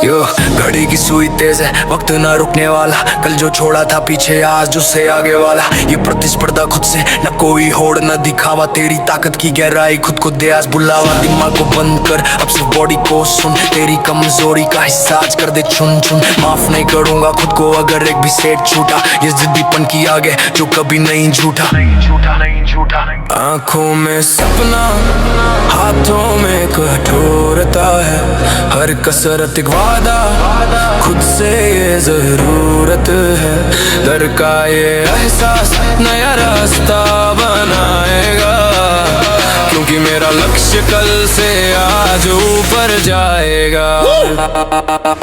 यो घड़ी की सुई तेज है, वक्त ना रुकने वाला। कल जो छोड़ा था पीछे, आज उससे आगे वाला। ये प्रतिस्पर्धा खुद से, न कोई होड़ न दिखावा। तेरी ताकत की गहराई खुद को दे आज बुलावा। दिमाग को बंद कर, अब सिर्फ बॉडी को सुन। तेरी कमजोरी का हिस्सा आज कर दे चुन चुन। माफ नहीं करूंगा खुद को अगर एक भी सेट छूटा। ये जिद्दीपन की आगे जो कभी नहीं झूठा। आंखों में सपना, हाथों में कठोरता है। हर कसरत एक वादा, खुद से ये जरूरत है। डर का ये एहसास नया रास्ता बनाएगा, क्योंकि मेरा लक्ष्य कल से आज ऊपर जाएगा।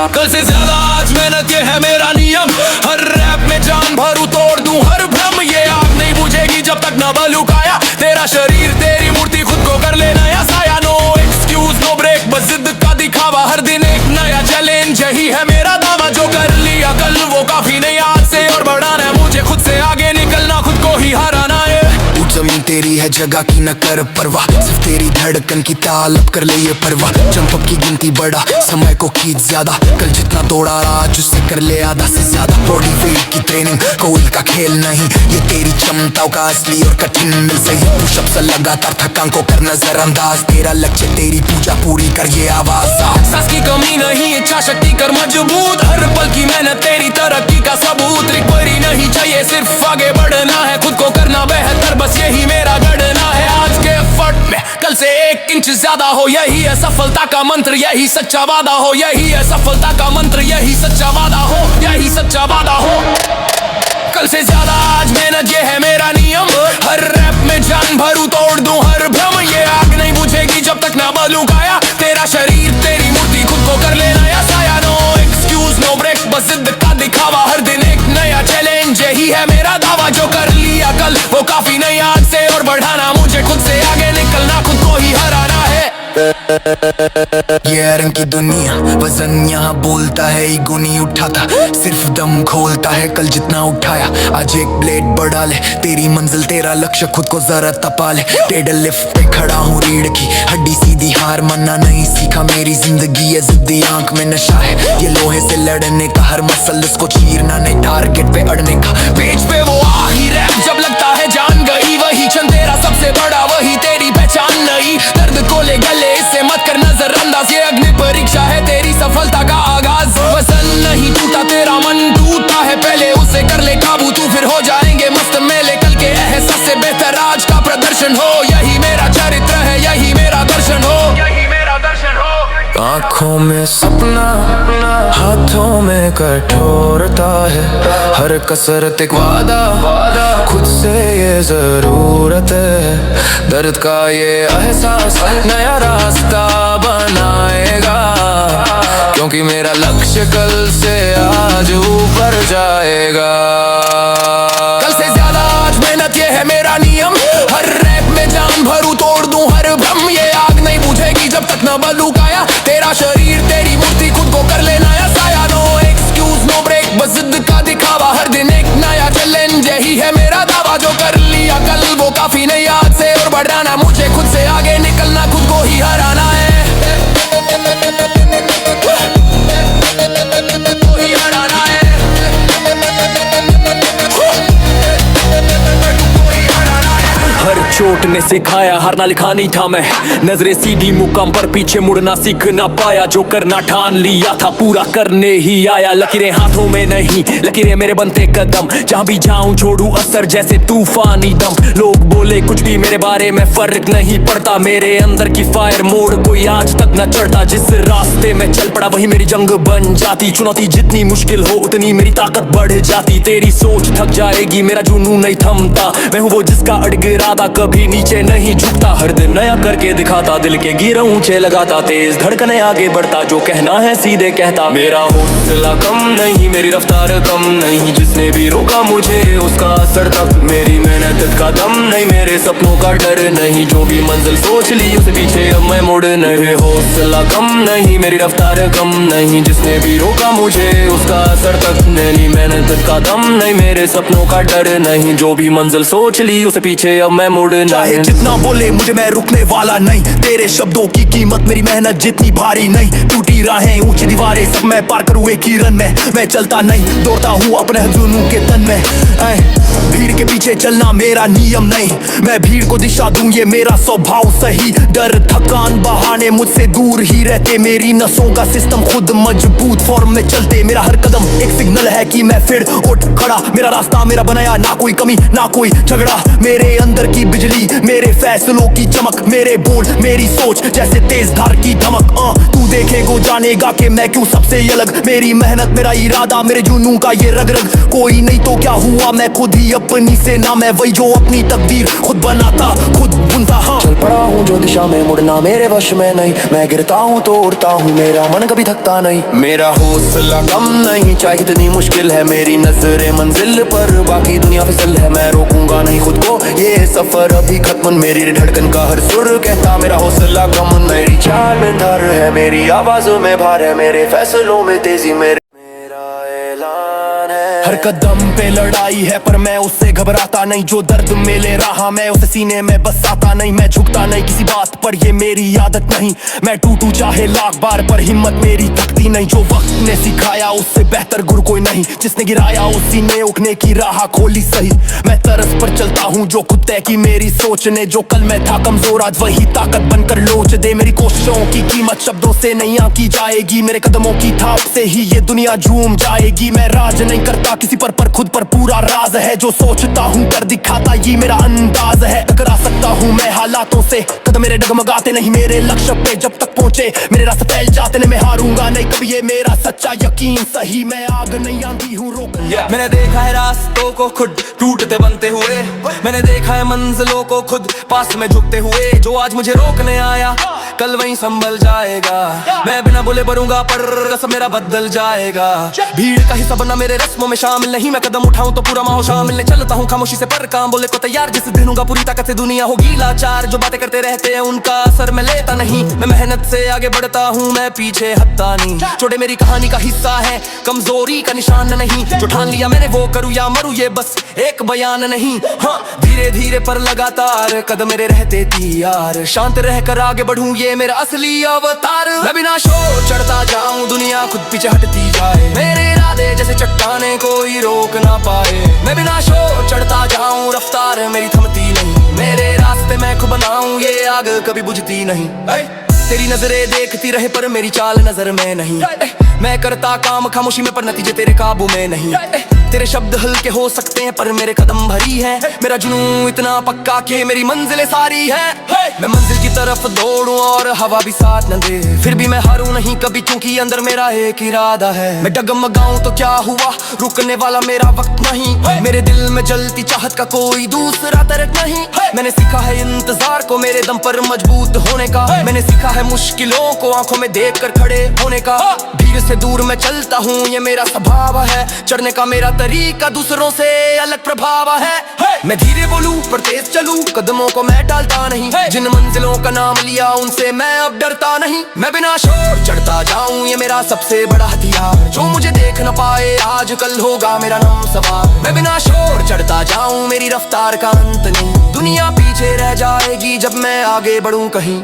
कल से ज्यादा आज मेहनत ये है मेरा नियम। हर रैप में जान भरूं, तोड़ दूं हर भ्रम। ये आग नहीं बुझेगी जब तक न बलुकाया। तेरा शरीर तेरी मूर्ति, खुद को कर ले नया साया। नो एक्सक्यूज नो ब्रेक, बस जिद का दिखावा। हर दिन एक नया चैलेंज, यही है मेरा दावा। जो कर लिया कल वो काफी नहीं, आज से और बढ़ाना है मुझे। खुद से आगे निकलना, खुद को ही हराना है। जमीन तेरी है, जगह की न कर परवाह। सिर्फ तेरी धड़कन की ताल अब कर ले ये परवाह। जंप अप की गिनती बढ़ा, समय को खींच ज्यादा। कल जितना दौड़ा आज उससे कर ले आधा से ज्यादा। बॉडी वेट की ट्रेनिंग कोई का खेल नहीं, ये तेरी क्षमताओं का असली और कठिन मिल सही। पुशअप से लगातार थकान को कर नजरअंदाज। तेरा लक्ष्य तेरी पूजा पूरी कर ये आवाज। सांस की कमी नहीं, इच्छा शक्ति कर मजबूत। हर पल की मेहनत तेरी तरक्की का सबूत। रिकवरी नहीं चाहिए, सिर्फ आगे बढ़ना है। खुद को करना बेहतर, बस यही मेरा गढ़ना है। आज के एफर्ट में कल से 1 इंच ज्यादा हो, यही है सफलता का मंत्र। यही सच्चा वादा हो, यही है सफलता का मंत्र। यही सच्चा वादा हो, यही सच्चा वादा हो। कल से ज्यादा आज मेहनत ये है मेरा नियम। हर रैप में जान भरूं, तोड़ दूं हर भ्रम। ये आग नहीं बुझेगी जब तक ना बलुकाया। तेरा शरीर तेरी मूर्ति, खुद को कर ले नया साया। नो एक्सक्यूज नो ब्रेक, बस जिद का दिखावा। हर दिन एक नया चैलेंज, यही है मेरा दावा। जो कर लिया कल वो काफी नहीं, आज से और बढ़ाना मुझे। खुद से आगे निकलना, खुद को ही हराना है। ये रंग की दुनिया, वजन यहाँ बोलता है। ईगो नहीं उठाता, सिर्फ दम खोलता है। कल जितना उठाया आज एक ब्लेड बढ़ा ले। तेरी मंजिल तेरा लक्ष्य, खुद को जरा तपा ले। टेडल लिफ्ट पे खड़ा हूँ, रीढ़ की हड्डी सीधी। हार मानना नहीं सीखा, मेरी जिंदगी है जिद्दी। आंख में नशा है ये लोहे से लड़ने का। हर मसल उसको चीरना नहीं, टारगेट पे अड़ने का। पेज पे वो आ ही रैप जब लगता है जान गई। वही क्षण तेरा सबसे बड़ा, वही तेरी पहचान नहीं। दर्द को ले गले, इससे मत कर नजरअंदाज। ये अग्नि परीक्षा है तेरी सफलता का आगाज। वजन नहीं टूटा, तेरा मन टूटा है। पहले उसे कर ले काबू, तू फिर हो जाएंगे मस्त मेले। कल के एहसास से बेहतर आज का प्रदर्शन हो। यही मेरा चरित्र है, यही मेरा दर्शन हो, यही मेरा दर्शन हो। आंखों में सपना, हाथों में कठोरता है। हर कसरत एक वादा, खुद से ये जरूरत है। दर्द का ये एहसास नया रास्ता बनाएगा, क्योंकि मेरा लक्ष्य कल से आज ऊपर जाएगा। कल से ज्यादा आज मेहनत ये है मेरा नियम। हर रैप में जान भरूं, तोड़ दूं हर भ्रम। ये आग नहीं बुझेगी जब तक न बलुकाया। तेरा शरीर तेरी मूर्ति, खुद को कर ले नया साया। नो एक्सक्यूज नो ब्रेक, बस जिद का दिखावा। हर दिन एक नया चैलेंज, यही है मेरा दावा। जो कर लिया कल वो काफी नहीं, आज से और बढ़ाना मुझे। खुद से आगे निकलना, खुद को ही हराना है। हर चोट ने सिखाया, हारना लिखा नहीं था मैं। नजरें सीधी मुकाम पर, पीछे मुड़ना सीख ना पाया। जो करना ठान लिया था, पूरा करने ही आया। लकीरें हाथों में नहीं, लकीरें मेरे बनते कदम। जहाँ भी जाऊं छोड़ू असर जैसे तूफानी दम। लोग बोले कुछ भी मेरे बारे में, फर्क नहीं पड़ता। मेरे अंदर की फायर मोड़ कोई आज तक न चढ़ता। जिस रास्ते में चल पड़ा वही मेरी जंग बन जाती। चुनौती जितनी मुश्किल हो उतनी मेरी ताकत बढ़ जाती। तेरी सोच थक जाएगी, मेरा जुनून नहीं थमता। मैं हूँ वो जिसका अड़ग इरादा कभी नीचे नहीं झुकता। हर दिन नया करके दिखाता, दिल के गिर ऊंचे लगाता। तेज धड़कने आगे बढ़ता, जो कहना है सीधे कहता। मेरा हौसला कम नहीं, मेरी रफ्तार कम नहीं। जिसने भी रोका मुझे उसका असर तक। मेरी मेहनत का दम नहीं, मेरे सपनों का डर नहीं। जो भी मंजिल सोच ली उसे पीछे अब मैं मुड़ नहीं। हौसला कम नहीं, मेरी रफ्तार कम नहीं। जिसने भी रोका मुझे उसका असर तक। मेरी मेहनत का दम नहीं, मेरे सपनों का डर नहीं। जो भी मंजिल सोच ली उसे पीछे अब मैं मुड़ नहीं। चाहे जितना बोले मुझे, मैं रुकने वाला नहीं। तेरे शब्दों की कीमत मेरी मेहनत जितनी भारी नहीं। टूटी राहें ऊंची दीवारें सब मैं पार करूँ एक ही रन में। मैं चलता नहीं दौड़ता हूँ अपने जुनून के तन में। भीड़ के पीछे चलना मेरा नियम नहीं, मैं भीड़ को दिशा दूं ये मेरा स्वभाव सही। डर थकान बहाने मुझसे दूर ही रहते, मेरी नसों का सिस्टम खुद मजबूत फॉर्म में चलते। मेरा हर कदम एक सिग्नल है कि मैं फिर उठ खड़ा। मेरा रास्ता मेरा बनाया, ना कोई कमी ना कोई झगड़ा। मेरे अंदर की बिजली, मेरे फैसलों की चमक, मेरे बोल मेरी सोच जैसे तेज धार की धमक। तू देखेगा जानेगा कि मैं क्यों सबसे अलग। मेरी मेहनत मेरा इरादा, मेरे जुनून का ये रग रग। कोई नहीं तो क्या हुआ, मैं खुद ही अपनी से ना। मैं वही जो अपनी तकदीर खुद बनाता खुद बुनता। हाँ, चल पड़ा हूँ जो दिशा में, मुड़ना मेरे वश में नहीं। मैं गिरता हूँ तो उड़ता हूँ, मेरा मन कभी थकता नहीं। मेरा हौसला कम नहीं, चाहे कितनी मुश्किल है। मेरी नजरें मंजिल पर, बाकी दुनिया फिसल है। मैं रोकूंगा नहीं खुद को, ये सफर अभी खत्म। मेरी धड़कन का हर सुर कहता मेरा हौसला कम। मेरी चाल में डर है, मेरी आवाजों में भार है, मेरे फैसलों में तेजी मेरा ऐलान है। हर कदम पे लड़ाई है पर मैं उससे घबराता नहीं। जो दर्द में ले रहा मैं उसे सीने में बसाता नहीं। मैं झुकता नहीं किसी बात पर, ये मेरी आदत नहीं। मैं टूटूं चाहे लाख बार पर हिम्मत मेरी थकती नहीं। जो वक्त ने सिखाया उससे बेहतर गुरु कोई नहीं। जिसने गिराया उसी ने उठने की राह खोली सही। मैं तरस पर चलता हूँ जो खुद तय की मेरी सोच ने। जो कल मैं था कमजोर आज वही ताकत बनकर लोच दे। मेरी कोशिशों की कीमत शब्दों से नहीं आंकी जाएगी। मेरे कदमों की थाप से ही ये दुनिया झूम जाएगी। मैं राज नहीं करता किसी पर खुद पर पूरा राज है। जो सोचता हूँ कर दिखाता ये मेरा अंदाज है। टकरा सकता हूँ मैं हालातों से, कदम मेरे डगमगाते नहीं। मेरे लक्ष्य पे जब तक पहुँचे मेरे रास्ते फैल जाते नहीं। मैं हारूंगा नहीं कभी, ये मेरा सच्चा यकीन सही। मैं आग नहीं आंधी हूँ रोक। मैंने देखा है रास्तों को खुद टूटते बनते हुए। मैंने देखा है मंजिलों को खुद पास में झुकते हुए। जो आज मुझे रोकने आया कल वहीं संभल जाएगा। मैं बिना बोले बढ़ूंगा पर रस्म मेरा बदल जाएगा। भीड़ का हिस्सा बनना मेरे रस्मों में शामिल नहीं। मैं कदम उठाऊं तो पूरा माहौल शामिल नहीं। चलता हूँ खामोशी से पर काम बोले को तैयार। जिस दिन दूंगा पूरी ताकत से दुनिया होगी लाचार। जो बातें करते रहते हैं उनका असर मैं लेता नहीं। मैं मेहनत से आगे बढ़ता हूँ, मैं पीछे हटता नहीं। छोटे मेरी कहानी का हिस्सा है, कमजोरी का निशान नहीं। जो ठान लिया मैंने वो करूँ या मरूं ये बस एक बयान नहीं। हाँ, धीरे धीरे पर लगातार कदम मेरे रहते तैयार। शांत रहकर आगे बढ़ूं ये मेरा असली अवतार। मैं बिना शोर चढ़ता जाऊं दुनिया खुद पीछे हटती जाए। मेरे इरादे जैसे चट्टाने कोई रोक ना पाए। मैं बिना शोर चढ़ता जाऊं रफ्तार मेरी थमती नहीं। मेरे रास्ते मैं खुद बनाऊं ये आग कभी बुझती नहीं। तेरी नजरें देखती रहे पर मेरी चाल नजर में नहीं। मैं करता काम खामोशी में पर नतीजे तेरे काबू में नहीं। तेरे शब्द हल्के हो सकते हैं पर मेरे कदम भरी है। मेरा जुनून इतना पक्का कि मेरी मंजिलें सारी है। मैं मंजिल की तरफ दौड़ूं और हवा भी साथ न दे, फिर भी मैं हारूं नहीं कभी क्योंकि अंदर मेरा एक इरादा है। मैं डगमगाऊं तो क्या हुआ, रुकने वाला मेरा वक्त नहीं। मेरे दिल में जलती चाहत का कोई दूसरा तर्क नहीं। मैंने सीखा है इंतजार को मेरे दम पर मजबूत होने का। मैंने सीखा है मुश्किलों को आंखों में देख कर खड़े होने का। भीड़ से दूर मैं चलता हूँ ये मेरा स्वभाव है। चढ़ने का मेरा तरीका दूसरों से अलग प्रभाव है। मैं धीरे बोलूं पर तेज चलूं, कदमों को मैं टालता नहीं। जिन मंजिलों का नाम लिया उनसे मैं अब डरता नहीं। मैं बिना शोर चढ़ता जाऊं ये मेरा सबसे बड़ा हथियार। जो मुझे देख न पाए आज कल होगा मेरा नाम सवार। मैं बिना शोर चढ़ता जाऊं मेरी रफ्तार का अंत नहीं। दुनिया पीछे रह जाएगी जब मैं आगे बढ़ूं कहीं।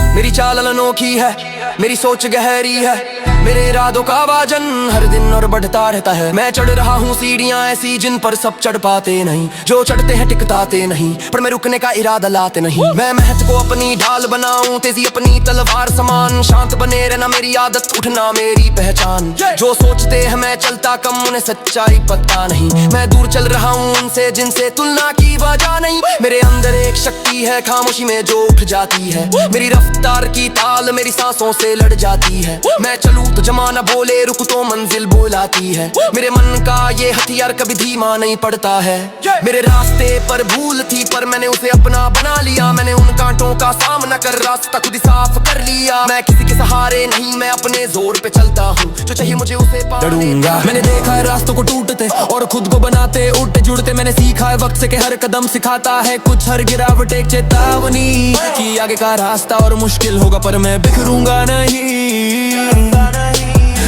मेरी चाल अनोखी है, मेरी सोच गहरी है। मेरे इरादों का वजन हर दिन और बढ़ता रहता है। मैं चढ़ रहा हूँ सीढ़ियाँ ऐसी जिन पर सब चढ़ पाते नहीं। जो चढ़ते हैं टिकताते नहीं, पर मैं रुकने का इरादा लाते नहीं। मैं मेहनत को अपनी ढाल बनाऊं, तेजी अपनी तलवार समान। शांत बने रहना मेरी आदत, उठना मेरी पहचान। जो सोचते हैं मैं चलता कम उन्हें सच्चाई पता नहीं। मैं दूर चल रहा हूँ उनसे जिनसे तुलना की वजह नहीं। मेरे अंदर एक शक्ति है खामोशी में जो उठ जाती है। मेरी रफ्तार की ताल मेरी सांसों से लड़ जाती है। मैं चलूं तो जमाना बोले, रुक तो मंजिल बोलाती है। मेरे मन का ये हथियार कभी धीमा नहीं पड़ता है। मेरे रास्ते पर भूल थी पर मैंने उसे अपना बना लिया। मैंने उन कांटों का सामना कर रास्ता खुद ही साफ कर लिया। मैं किसी के सहारे नहीं, मैं अपने जोर पे चलता हूँ। जो चाहिए मुझे उसे पाऊंगा। मैंने देखा है रास्तों को टूटते और खुद को बनाते उठते जुड़ते। मैंने सीखा है वक्त से कि हर कदम सिखाता है कुछ। हर गिरावट एक चेतावनी कि आगे का रास्ता और मुश्किल होगा पर मैं बिखरूंगा नहीं।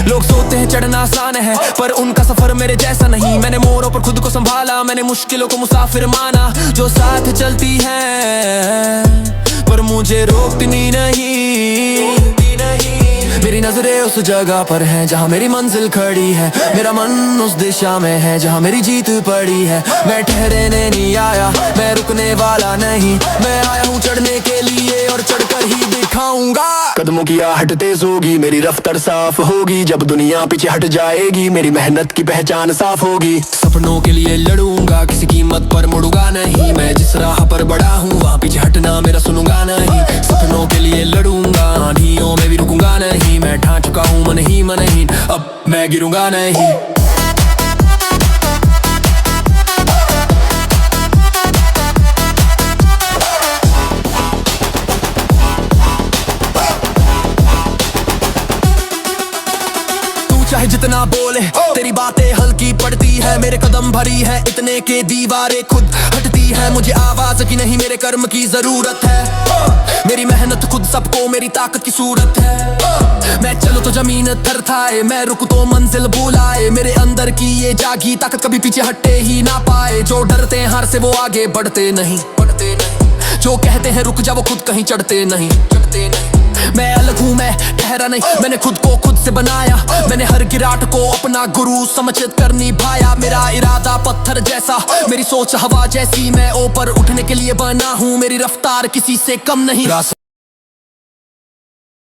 लोग सोचते कहते हैं चढ़ना आसान है, पर उनका सफर मेरे जैसा नहीं। मैंने मोड़ों पर खुद को संभाला, मैंने मुश्किलों को मुसाफिर माना। जो साथ चलती है पर मुझे रोकती नहीं। मेरी नजरें उस जगह पर हैं जहाँ मेरी मंजिल खड़ी है। मेरा मन उस दिशा में है जहाँ मेरी जीत पड़ी है। मैं ठहरने नहीं आया, मैं रुकने वाला नहीं। मैं आया हूँ चढ़ने के लिए और चढ़कर ही दिखाऊंगा। कदमों की आहट तेज होगी, मेरी रफ्तार साफ होगी। जब दुनिया पीछे हट जाएगी, मेरी मेहनत की पहचान साफ होगी। सपनों के लिए लड़ूंगा, किसी कीमत पर मुड़ूंगा नहीं। मैं जिस राह पर बड़ा हूँ वहाँ पीछे हटना मेरा सुनूंगा नहीं। सपनों के लिए लड़ूंगा, आंधियों में भी रुकूंगा नहीं। मैं ठान चुका हूँ मन ही मन ही, अब मैं गिरूंगा नहीं। चाहे जितना बोले तेरी बातें हल्की पड़ती है। मेरे कदम भरी है इतने के दीवारें खुद हटती है। मुझे आवाज की नहीं मेरे कर्म की जरूरत है। मेरी मेहनत खुद सबको मेरी ताकत की सूरत है। मैं चलूं तो जमीन थरथाए, मैं रुकूं तो मंजिल बुलाए। मेरे अंदर की ये जागी ताकत कभी पीछे हटे ही ना पाए। जो डरते हैं हार से वो आगे बढ़ते नहीं। जो कहते हैं रुक जा वो खुद कहीं चढ़ते नहीं। मैं अलग हूँ, मैं ठहरा नहीं। मैंने खुद को खुद से बनाया। मैंने हर गिराट को अपना गुरु समझ कर निभाया। मेरा इरादा पत्थर जैसा, मेरी सोच हवा जैसी। मैं ऊपर उठने के लिए बना हूँ, मेरी रफ्तार किसी से कम नहीं।